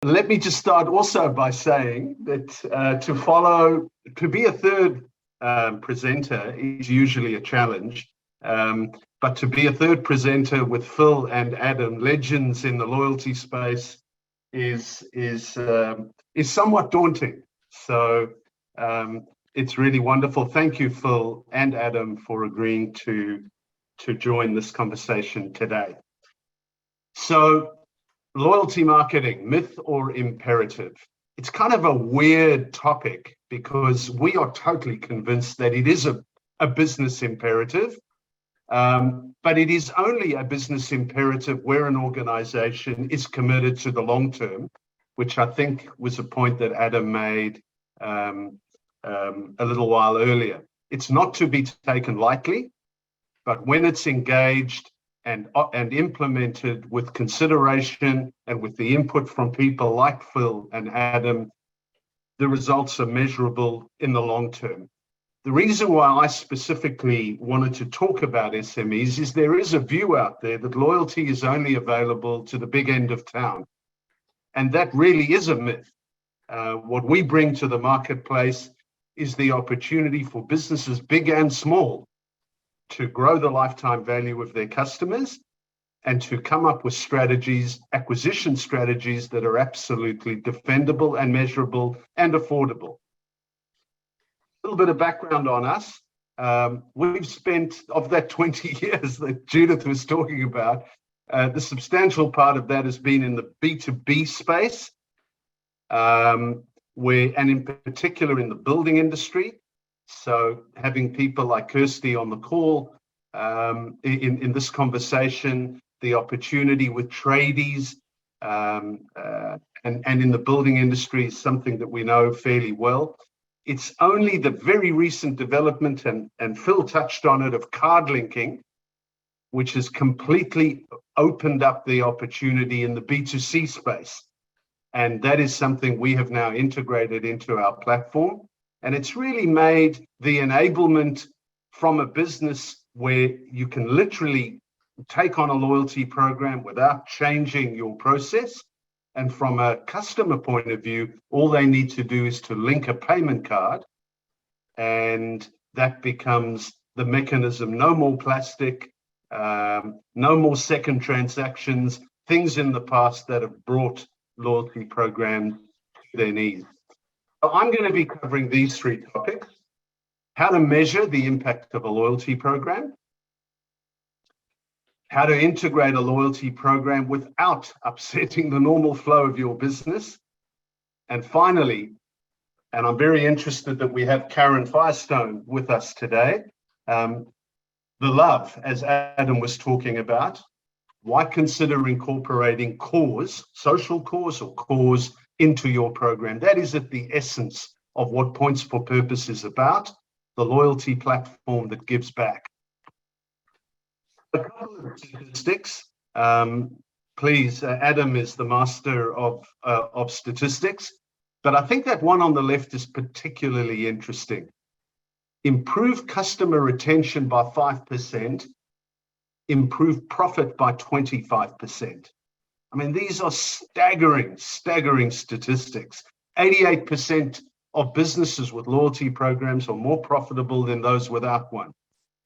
Let me just start also by saying that to be a third presenter is usually a challenge, but to be a third presenter with Phil and Adam, legends in the loyalty space, is somewhat daunting. So it's really wonderful. Thank you, Phil and Adam, for agreeing to join this conversation today. So, loyalty marketing, myth or imperative? It's kind of a weird topic because we are totally convinced that it is a business imperative, but it is only a business imperative where an organization is committed to the long term, which I think was a point that Adam made a little while earlier. It's not to be taken lightly, but when it's engaged and implemented with consideration and with the input from people like Phil and Adam, the results are measurable in the long term. The reason why I specifically wanted to talk about SMEs is there is a view out there that loyalty is only available to the big end of town. And that really is a myth. What we bring to the marketplace is the opportunity for businesses big and small to grow the lifetime value of their customers and to come up with strategies, acquisition strategies that are absolutely defendable and measurable and affordable. A little bit of background on us. We've spent, of that 20 years that Judith was talking about, the substantial part of that has been in the B2B space, and in particular in the building industry. So having people like Kirsty on the call in this conversation, the opportunity with tradies and in the building industry is something that we know fairly well. It's only the very recent development, and Phil touched on it, of card linking, which has completely opened up the opportunity in the B2C space. And that is something we have now integrated into our platform. And it's really made the enablement from a business where you can literally take on a loyalty program without changing your process. And from a customer point of view, all they need to do is to link a payment card, and that becomes the mechanism. No more plastic, no more second transactions, things in the past that have brought loyalty programs to their knees. So I'm going to be covering these three topics: how to measure the impact of a loyalty program, how to integrate a loyalty program without upsetting the normal flow of your business, and finally, and I'm very interested that we have Karen Firestone with us today, the love, as Adam was talking about. Why consider incorporating cause, social cause or cause, into your program? That is at the essence of what Points for Purpose is about, the loyalty platform that gives back. A couple of statistics. Please, Adam is the master of statistics, but I think that one on the left is particularly interesting. Improve customer retention by 5%, improve profit by 25%. I mean, these are staggering statistics. 88% of businesses with loyalty programs are more profitable than those without one.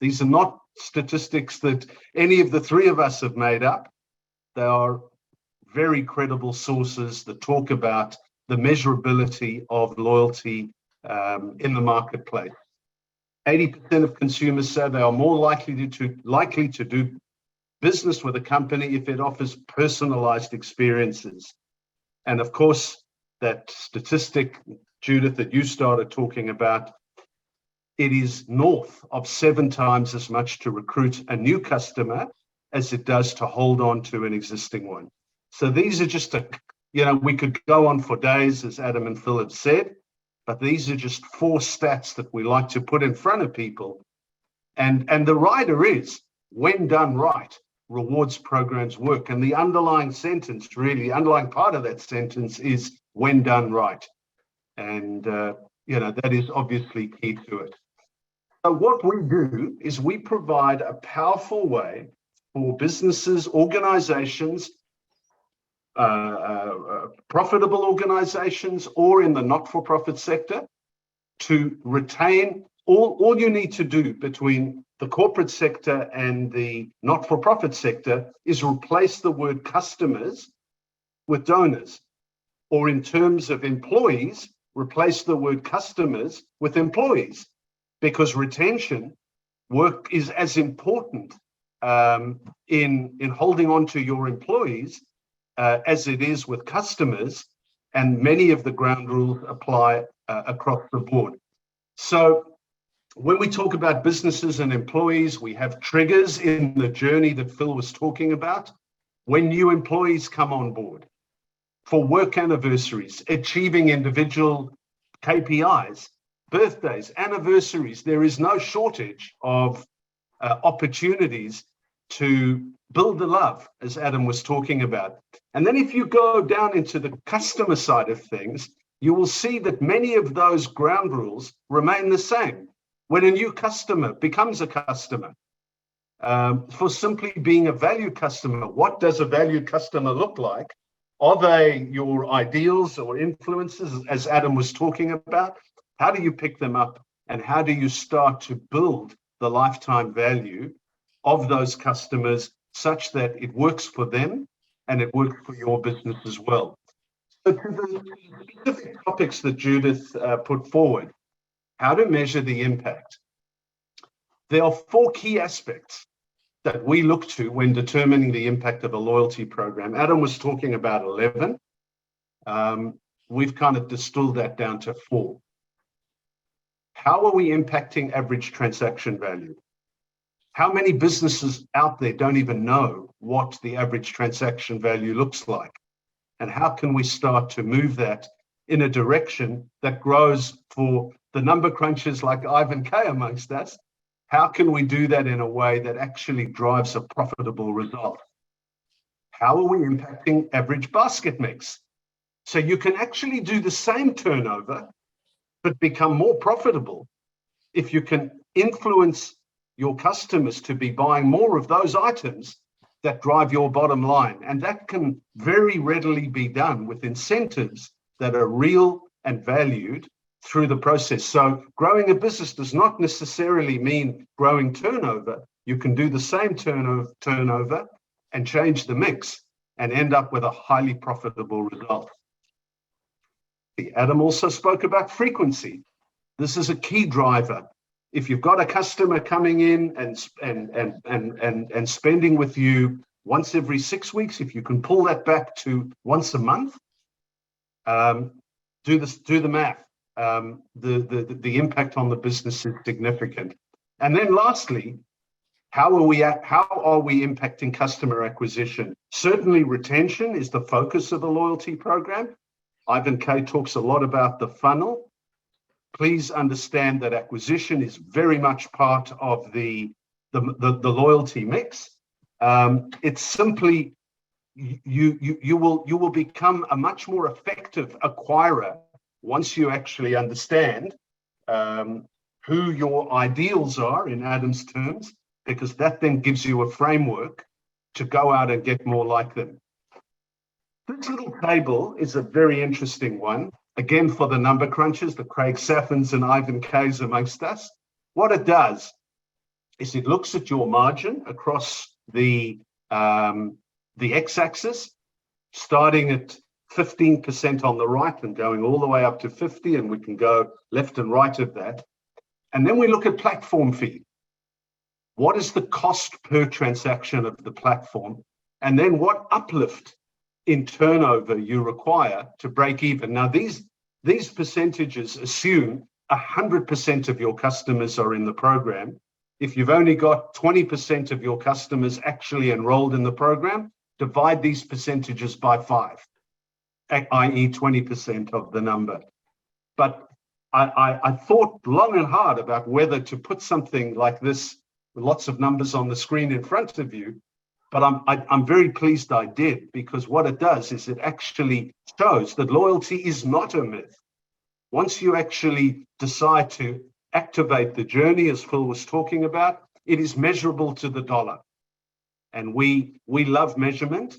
These are not statistics that any of the three of us have made up. They are very credible sources that talk about the measurability of loyalty in the marketplace. 80% of consumers say they are more likely to do business with a company if it offers personalized experiences. And of course, that statistic, Judith, that you started talking about, it is north of 7 times as much to recruit a new customer as it does to hold on to an existing one. So these are just we could go on for days, as Adam and Phil have said, but these are just 4 stats that we like to put in front of people. And the rider is, when done right, rewards programs work. And the underlying sentence, really, the underlying part of that sentence is when done right. And, that is obviously key to it. So what we do is we provide a powerful way for businesses, organizations, profitable organizations or in the not-for-profit sector, to retain all you need to do between the corporate sector and the not-for-profit sector is replace the word customers with donors, or in terms of employees, replace the word customers with employees, because retention work is as important in holding on to your employees as it is with customers, and many of the ground rules apply across the board. So when we talk about businesses and employees, we have triggers in the journey that Phil was talking about. When new employees come on board, for work anniversaries, achieving individual KPIs, birthdays, anniversaries, there is no shortage of opportunities to build the love, as Adam was talking about. And then if you go down into the customer side of things, you will see that many of those ground rules remain the same. When a new customer becomes a customer, for simply being a valued customer, what does a valued customer look like? Are they your ideals or influences, as Adam was talking about? How do you pick them up, and how do you start to build the lifetime value of those customers such that it works for them and it works for your business as well? So to the specific topics that Judith put forward, how to measure the impact. There are 4 key aspects that we look to when determining the impact of a loyalty program. Adam was talking about 11. We've kind of distilled that down to 4. How are we impacting average transaction value? How many businesses out there don't even know what the average transaction value looks like? And how can we start to move that in a direction that grows for the number crunchers like Ivan K amongst us? How can we do that in a way that actually drives a profitable result? How are we impacting average basket mix? So you can actually do the same turnover, but become more profitable if you can influence your customers to be buying more of those items that drive your bottom line. And that can very readily be done with incentives that are real and valued through the process. So growing a business does not necessarily mean growing turnover. You can do the same turnover and change the mix and end up with a highly profitable result. Adam also spoke about frequency. This is a key driver. If you've got a customer coming in and spending with you once every 6 weeks, if you can pull that back to once a month, do the math. The impact on the business is significant. And then lastly, how are we impacting customer acquisition? Certainly retention is the focus of a loyalty program. Ivan K talks a lot about the funnel. Please understand that acquisition is very much part of the loyalty mix. It's simply you will become a much more effective acquirer once you actually understand who your ideals are in Adam's terms, because that then gives you a framework to go out and get more like them. This little table is a very interesting one. Again, for the number crunchers, the Craig Saffins and Ivan K's amongst us. What it does is it looks at your margin across the x-axis, starting at 15% on the right and going all the way up to 50, and we can go left and right of that. And then we look at platform fee. What is the cost per transaction of the platform? And then what uplift in turnover you require to break even. Now, these percentages assume 100% of your customers are in the program. If you've only got 20% of your customers actually enrolled in the program, divide these percentages by 5, i.e. 20% of the number. But I thought long and hard about whether to put something like this with lots of numbers on the screen in front of you, but I'm very pleased I did, because what it does is it actually shows that loyalty is not a myth. Once you actually decide to activate the journey, as Phil was talking about, it is measurable to the dollar. And we love measurement,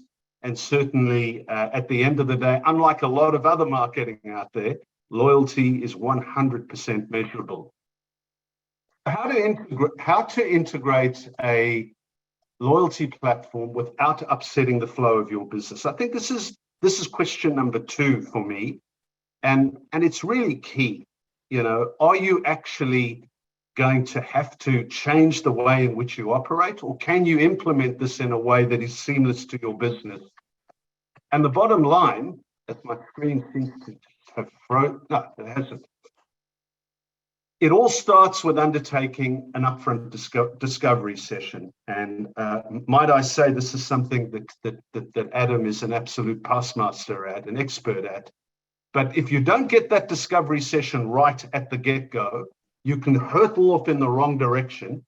And certainly at the end of the day, unlike a lot of other marketing out there, loyalty is 100% measurable. How to integrate a loyalty platform without upsetting the flow of your business? I think this is question number 2 for me, and it's really key. Are you actually going to have to change the way in which you operate, or can you implement this in a way that is seamless to your business? And the bottom line, as my screen seems to have frozen, no, it hasn't. It all starts with undertaking an upfront discovery session. And might I say, this is something that Adam is an absolute past master at, an expert at. But if you don't get that discovery session right at the get-go, you can hurtle off in the wrong direction,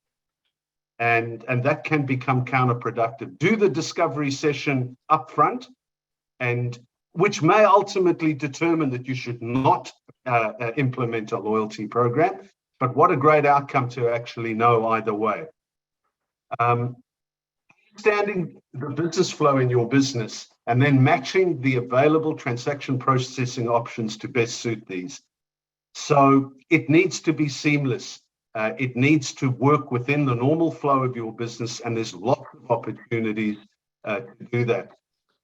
and that can become counterproductive. Do the discovery session upfront, and which may ultimately determine that you should not implement a loyalty program. But what a great outcome to actually know either way. Understanding the business flow in your business and then matching the available transaction processing options to best suit these. So it needs to be seamless. It needs to work within the normal flow of your business, and there's lots of opportunities to do that.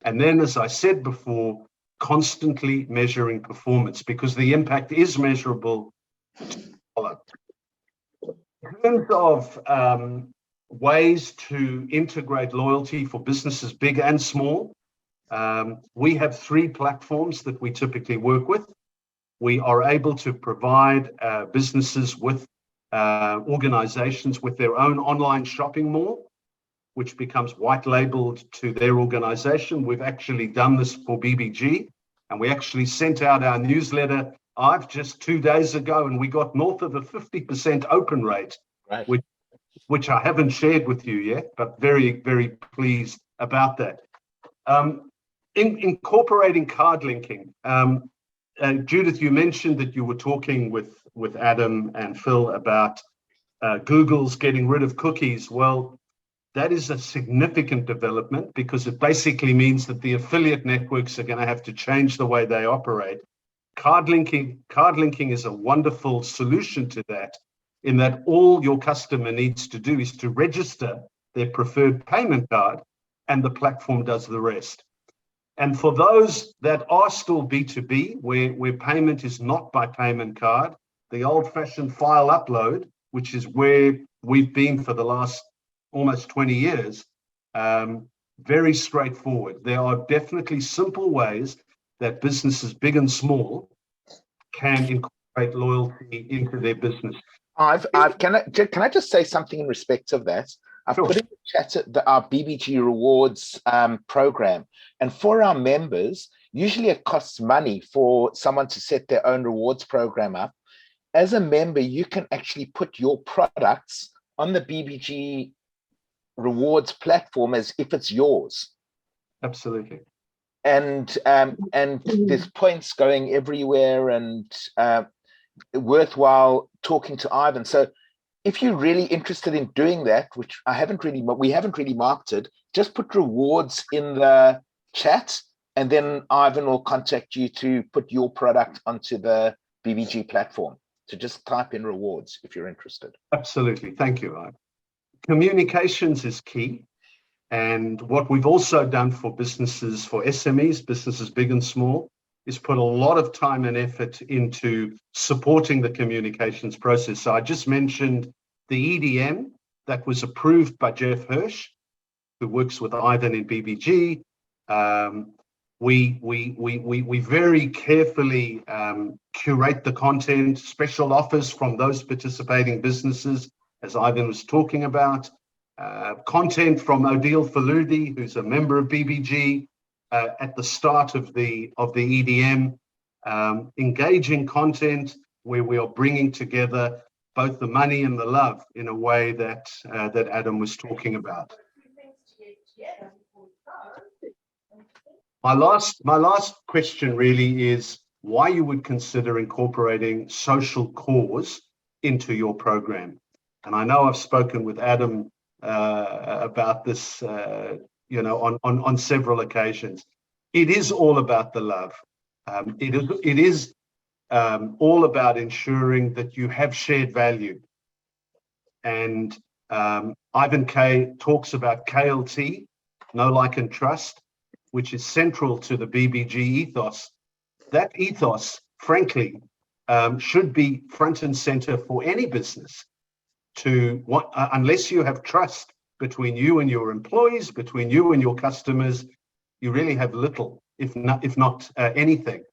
And then, as I said before, constantly measuring performance, because the impact is measurable. In terms of ways to integrate loyalty for businesses big and small, we have 3 platforms that we typically work with. We are able to provide businesses with organizations with their own online shopping mall, which becomes white labeled to their organization. We've actually done this for BBG, and we actually sent out our newsletter just 2 days ago, and we got north of a 50% open rate, right, which I haven't shared with you yet, but very, very pleased about that. Incorporating card linking. Judith, you mentioned that you were talking with Adam and Phil about Google's getting rid of cookies. Well, that is a significant development, because it basically means that the affiliate networks are going to have to change the way they operate. Card linking is a wonderful solution to that, in that all your customer needs to do is to register their preferred payment card, and the platform does the rest. And for those that are still B2B, where payment is not by payment card, the old-fashioned file upload, which is where we've been for the last almost 20 years, very straightforward. There are definitely simple ways that businesses big and small can incorporate loyalty into their business. Can I just say something in respect of that? I've put in the chat our BBG Rewards program, and for our members, usually it costs money for someone to set their own rewards program up. As a member, you can actually put your products on the BBG Rewards platform as if it's yours. Absolutely. And there's points going everywhere, and worthwhile talking to Ivan. So if you're really interested in doing that, which we haven't really marketed, just put rewards in the chat, and then Ivan will contact you to put your product onto the BBG platform. So just type in rewards if you're interested. Absolutely. Thank you, Ivan. Communications is key. And what we've also done for businesses, for SMEs, businesses big and small, is put a lot of time and effort into supporting the communications process. So I just mentioned the EDM that was approved by Jeff Hirsch, who works with Ivan in BBG. We very carefully curate the content, special offers from those participating businesses, as Ivan was talking about. Content from Odile Faludi, who's a member of BBG, at the start of the EDM, engaging content where we are bringing together both the money and the love in a way that Adam was talking about. My last question really is why you would consider incorporating social cause into your program. And I know I've spoken with Adam about this on several occasions. It is all about the love. It is all about ensuring that you have shared value. And Ivan Kay talks about KLT, know, like, and trust, which is central to the BBG ethos. That ethos, frankly, should be front and center for any business. Unless you have trust between you and your employees, between you and your customers, you really have little, if not anything.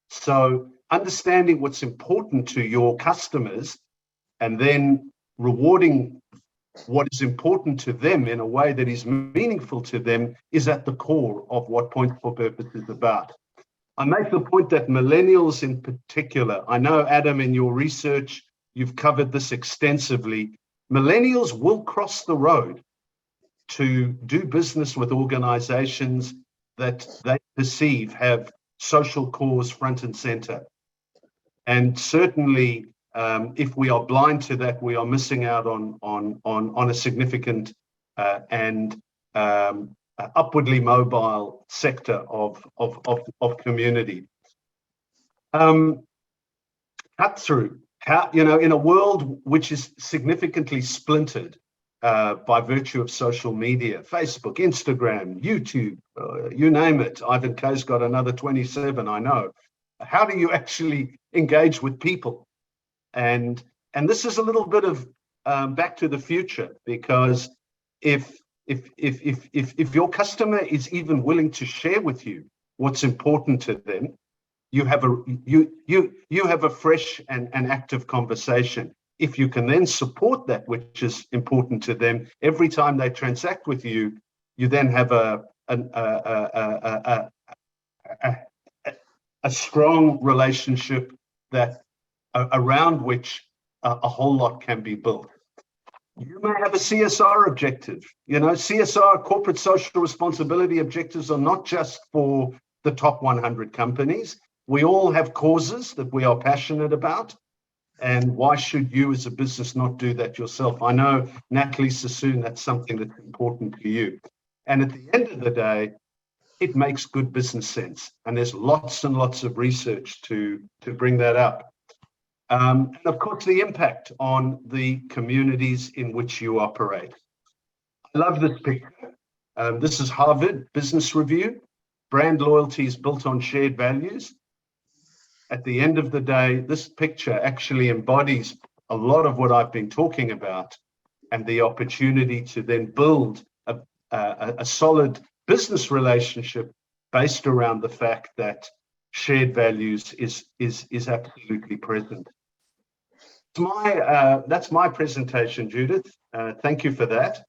So understanding what's important to your customers and then rewarding what is important to them in a way that is meaningful to them is at the core of what Point for Purpose is about. I make the point that millennials in particular, I know, Adam, in your research, you've covered this extensively. Millennials will cross the road to do business with organizations that they perceive have social cause front and center. And certainly, if we are blind to that, we are missing out on a significant and upwardly mobile sector of community. Cut through. How, in a world which is significantly splintered by virtue of social media, Facebook, Instagram, YouTube, you name it. Ivan Kay's got another 27, I know. How do you actually engage with people? And this is a little bit of back to the future, because if your customer is even willing to share with you what's important to them, you have a fresh and active conversation. If you can then support that which is important to them every time they transact with you, you then have a strong relationship that around which a whole lot can be built. You may have a CSR objective. CSR, corporate social responsibility objectives, are not just for the top 100 companies. We all have causes that we are passionate about. And why should you as a business not do that yourself? I know, Natalie Sassoon, that's something that's important to you. And at the end of the day, it makes good business sense. And there's lots and lots of research to bring that up. And of course, the impact on the communities in which you operate. I love this picture. This is Harvard Business Review. Brand loyalty is built on shared values. At the end of the day, this picture actually embodies a lot of what I've been talking about, and the opportunity to then build a solid business relationship based around the fact that shared values is absolutely present. That's my presentation, Judith. Thank you for that.